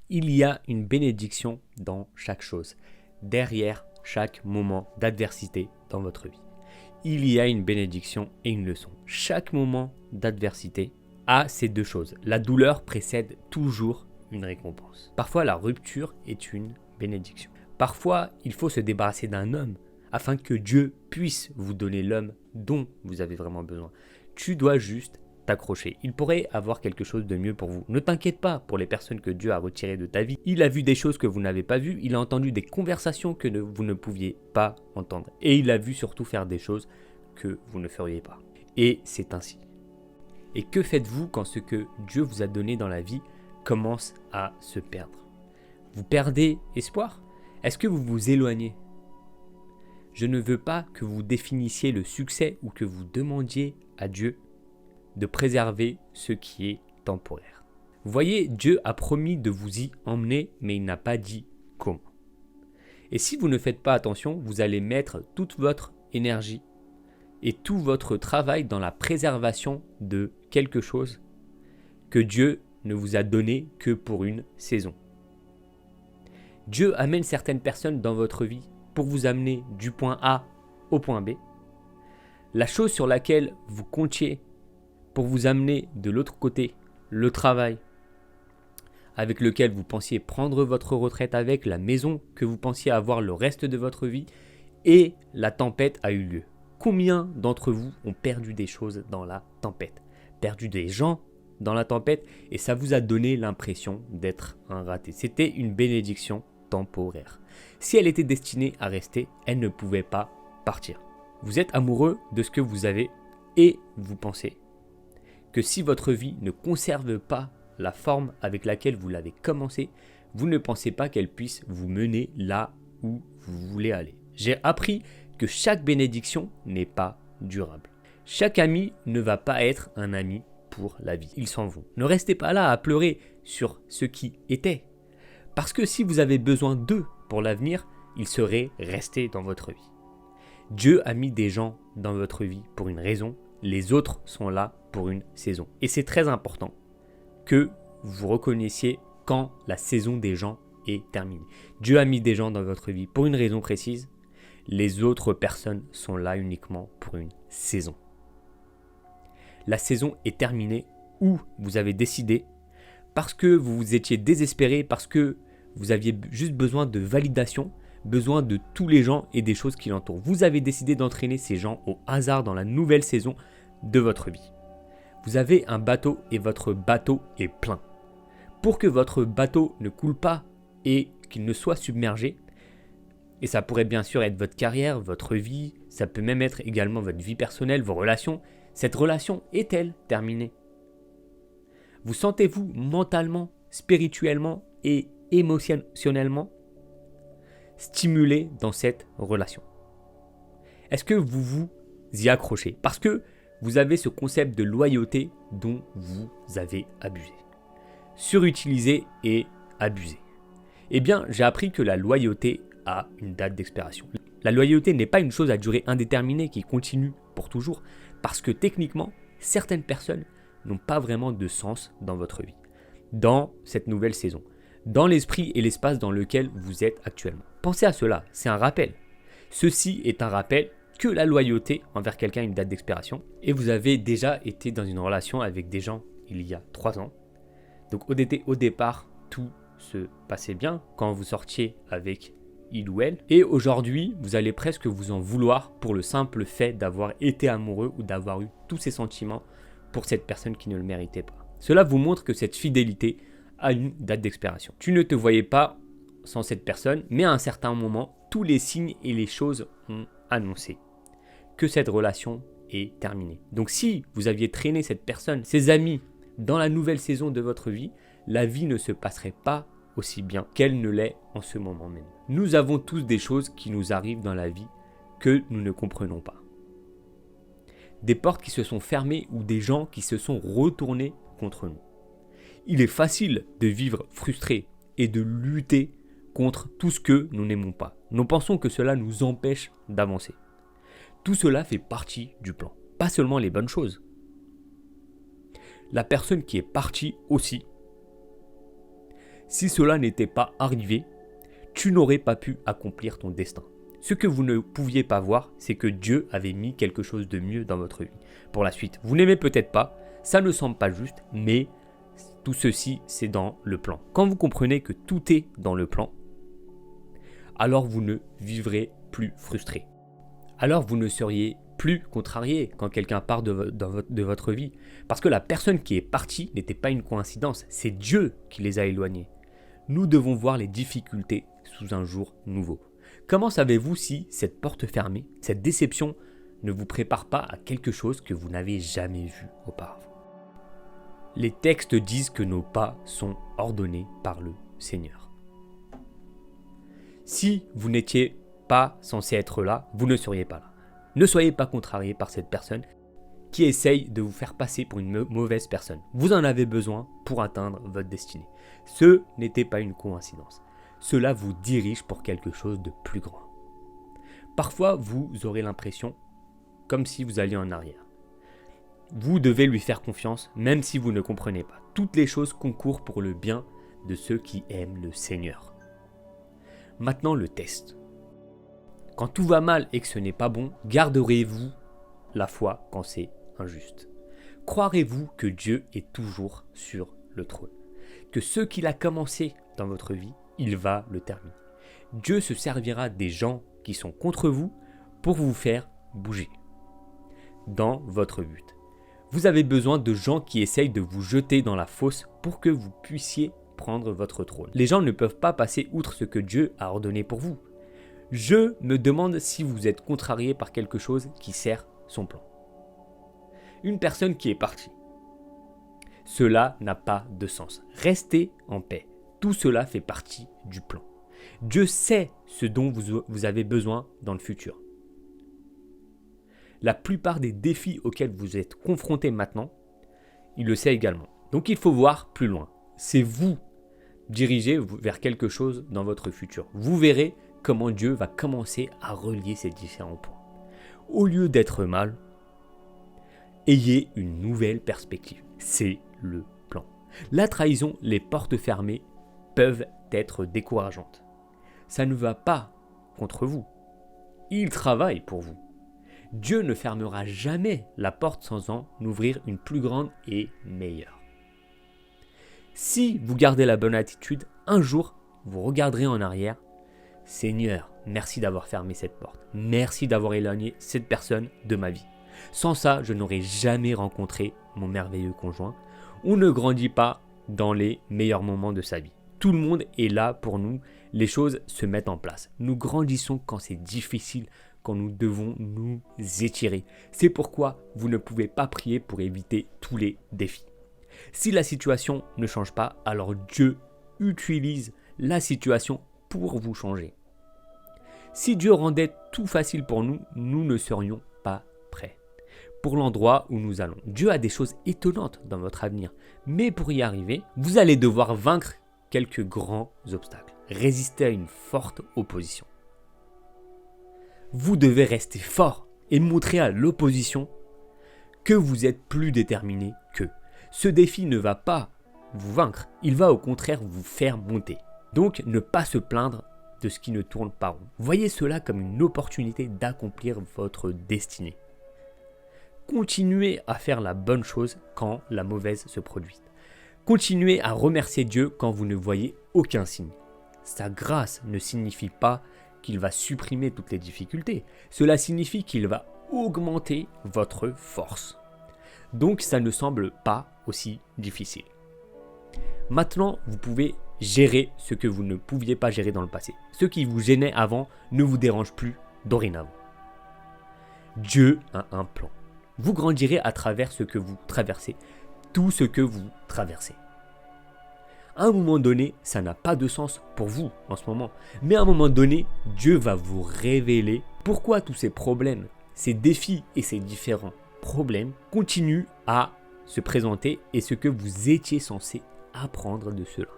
Il y a une bénédiction dans chaque chose, derrière chaque moment d'adversité dans votre vie. Il y a une bénédiction et une leçon. Chaque moment d'adversité a ces deux choses. La douleur précède toujours une récompense. Parfois, la rupture est une bénédiction. Parfois, il faut se débarrasser d'un homme afin que Dieu puisse vous donner l'homme dont vous avez vraiment besoin. Tu dois juste t'accrocher. Il pourrait avoir quelque chose de mieux pour vous. Ne t'inquiète pas pour les personnes que Dieu a retirées de ta vie. Il a vu des choses que vous n'avez pas vues. Il a entendu des conversations que vous ne pouviez pas entendre. Et il a vu surtout faire des choses que vous ne feriez pas. Et c'est ainsi. Et que faites-vous quand ce que Dieu vous a donné dans la vie commence à se perdre? Vous perdez espoir? Est-ce que vous vous éloignez? Je ne veux pas que vous définissiez le succès ou que vous demandiez à Dieu de préserver ce qui est temporaire. Vous voyez, Dieu a promis de vous y emmener, mais il n'a pas dit comment. Et si vous ne faites pas attention, vous allez mettre toute votre énergie et tout votre travail dans la préservation de quelque chose que Dieu ne vous a donné que pour une saison. Dieu amène certaines personnes dans votre vie pour vous amener du point A au point B. La chose sur laquelle vous comptiez pour vous amener de l'autre côté, le travail avec lequel vous pensiez prendre votre retraite avec, la maison que vous pensiez avoir le reste de votre vie, et la tempête a eu lieu. Combien d'entre vous ont perdu des choses dans la tempête? Perdu des gens dans la tempête, et ça vous a donné l'impression d'être un raté. C'était une bénédiction temporaire. Si elle était destinée à rester, elle ne pouvait pas partir. Vous êtes amoureux de ce que vous avez et vous pensez que si votre vie ne conserve pas la forme avec laquelle vous l'avez commencé, vous ne pensez pas qu'elle puisse vous mener là où vous voulez aller. J'ai appris que chaque bénédiction n'est pas durable. Chaque ami ne va pas être un ami pour la vie. Ils s'en vont. Ne restez pas là à pleurer sur ce qui était. Parce que si vous avez besoin d'eux pour l'avenir, ils seraient restés dans votre vie. Dieu a mis des gens dans votre vie pour une raison. Les autres sont là pour une saison. Et c'est très important que vous reconnaissiez quand la saison des gens est terminée. Dieu a mis des gens dans votre vie pour une raison précise. Les autres personnes sont là uniquement pour une saison. La saison est terminée ou vous avez décidé parce que vous vous étiez désespéré, parce que vous aviez juste besoin de validation, besoin de tous les gens et des choses qui l'entourent. Vous avez décidé d'entraîner ces gens au hasard dans la nouvelle saison de votre vie. Vous avez un bateau et votre bateau est plein. Pour que votre bateau ne coule pas et qu'il ne soit submergé, et ça pourrait bien sûr être votre carrière, votre vie, ça peut même être également votre vie personnelle, vos relations, cette relation est-elle terminée? Vous sentez-vous mentalement, spirituellement et émotionnellement stimulé dans cette relation? Est-ce que vous vous y accrochez? Parce que vous avez ce concept de loyauté dont vous avez abusé. Surutilisé et abusé. Eh bien, j'ai appris que la loyauté a une date d'expiration. La loyauté n'est pas une chose à durée indéterminée qui continue pour toujours, parce que techniquement, certaines personnes n'ont pas vraiment de sens dans votre vie, dans cette nouvelle saison, dans l'esprit et l'espace dans lequel vous êtes actuellement. Pensez à cela, c'est un rappel. Ceci est un rappel que la loyauté envers quelqu'un a une date d'expiration. Et vous avez déjà été dans une relation avec des gens il y a 3 ans. Donc au départ, tout se passait bien quand vous sortiez avec il ou elle. Et aujourd'hui, vous allez presque vous en vouloir pour le simple fait d'avoir été amoureux ou d'avoir eu tous ces sentiments pour cette personne qui ne le méritait pas. Cela vous montre que cette fidélité a une date d'expiration. Tu ne te voyais pas sans cette personne, mais à un certain moment, tous les signes et les choses ont annoncé que cette relation est terminée. Donc si vous aviez traîné cette personne, ses amis, dans la nouvelle saison de votre vie, la vie ne se passerait pas aussi bien qu'elle ne l'est en ce moment même. Nous avons tous des choses qui nous arrivent dans la vie que nous ne comprenons pas. Des portes qui se sont fermées ou des gens qui se sont retournés contre nous. Il est facile de vivre frustré et de lutter contre tout ce que nous n'aimons pas. Nous pensons que cela nous empêche d'avancer. Tout cela fait partie du plan, pas seulement les bonnes choses. La personne qui est partie aussi, Si cela n'était pas arrivé, tu n'aurais pas pu accomplir ton destin. Ce que vous ne pouviez pas voir, c'est que Dieu avait mis quelque chose de mieux dans votre vie. Pour la suite, vous n'aimez peut-être pas, ça ne semble pas juste, mais tout ceci, c'est dans le plan. Quand vous comprenez que tout est dans le plan, alors vous ne vivrez plus frustré. Alors vous ne seriez plus contrarié quand quelqu'un part de votre vie. Parce que la personne qui est partie n'était pas une coïncidence, c'est Dieu qui les a éloignés. Nous devons voir les difficultés sous un jour nouveau. Comment savez-vous si cette porte fermée, cette déception ne vous prépare pas à quelque chose que vous n'avez jamais vu auparavant? Les textes disent que nos pas sont ordonnés par le Seigneur. Si vous n'étiez pas censé être là, vous ne seriez pas là. Ne soyez pas contrarié par cette personne qui essaye de vous faire passer pour une mauvaise personne. Vous en avez besoin pour atteindre votre destinée. Ce n'était pas une coïncidence. Cela vous dirige pour quelque chose de plus grand. Parfois, vous aurez l'impression comme si vous alliez en arrière. Vous devez lui faire confiance, même si vous ne comprenez pas. Toutes les choses concourent pour le bien de ceux qui aiment le Seigneur. Maintenant, le test. Quand tout va mal et que ce n'est pas bon, garderez-vous la foi quand c'est injuste? Croirez-vous que Dieu est toujours sur le trône? Que ce qu'il a commencé dans votre vie, il va le terminer. Dieu se servira des gens qui sont contre vous pour vous faire bouger dans votre but. Vous avez besoin de gens qui essayent de vous jeter dans la fosse pour que vous puissiez prendre votre trône. Les gens ne peuvent pas passer outre ce que Dieu a ordonné pour vous. Je me demande si vous êtes contrarié par quelque chose qui sert son plan. Une personne qui est partie. Cela n'a pas de sens. Restez en paix. Tout cela fait partie du plan. Dieu sait ce dont vous avez besoin dans le futur. La plupart des défis auxquels vous êtes confrontés maintenant, il le sait également. Donc il faut voir plus loin. C'est vous dirigez vers quelque chose dans votre futur. Vous verrez comment Dieu va commencer à relier ces différents points. Au lieu d'être mal, ayez une nouvelle perspective. C'est le plan. La trahison, les portes fermées peuvent être décourageantes. Ça ne va pas contre vous. Il travaille pour vous. Dieu ne fermera jamais la porte sans en ouvrir une plus grande et meilleure. Si vous gardez la bonne attitude, un jour, vous regarderez en arrière. Seigneur, merci d'avoir fermé cette porte. Merci d'avoir éloigné cette personne de ma vie. Sans ça, je n'aurais jamais rencontré mon merveilleux conjoint. On ne grandit pas dans les meilleurs moments de sa vie. Tout le monde est là pour nous. Les choses se mettent en place. Nous grandissons quand c'est difficile, quand nous devons nous étirer. C'est pourquoi vous ne pouvez pas prier pour éviter tous les défis. Si la situation ne change pas, alors Dieu utilise la situation pour vous changer. Si Dieu rendait tout facile pour nous, nous ne serions pas prêts pour l'endroit où nous allons. Dieu a des choses étonnantes dans votre avenir, mais pour y arriver, vous allez devoir vaincre quelques grands obstacles, résister à une forte opposition. Vous devez rester fort et montrer à l'opposition que vous êtes plus déterminé qu'eux. Ce défi ne va pas vous vaincre, il va au contraire vous faire monter. Donc ne pas se plaindre de ce qui ne tourne pas rond. Voyez cela comme une opportunité d'accomplir votre destinée. Continuez à faire la bonne chose quand la mauvaise se produit. Continuez à remercier Dieu quand vous ne voyez aucun signe. Sa grâce ne signifie pas qu'il va supprimer toutes les difficultés. Cela signifie qu'il va augmenter votre force. Donc ça ne semble pas aussi difficile. Maintenant, vous pouvez gérer ce que vous ne pouviez pas gérer dans le passé. Ce qui vous gênait avant ne vous dérange plus dorénavant. Dieu a un plan. Vous grandirez à travers ce que vous traversez, tout ce que vous traversez. À un moment donné, ça n'a pas de sens pour vous en ce moment. Mais à un moment donné, Dieu va vous révéler pourquoi tous ces problèmes, ces défis et ces différents problèmes continuent à se présenter et ce que vous étiez censé apprendre de cela.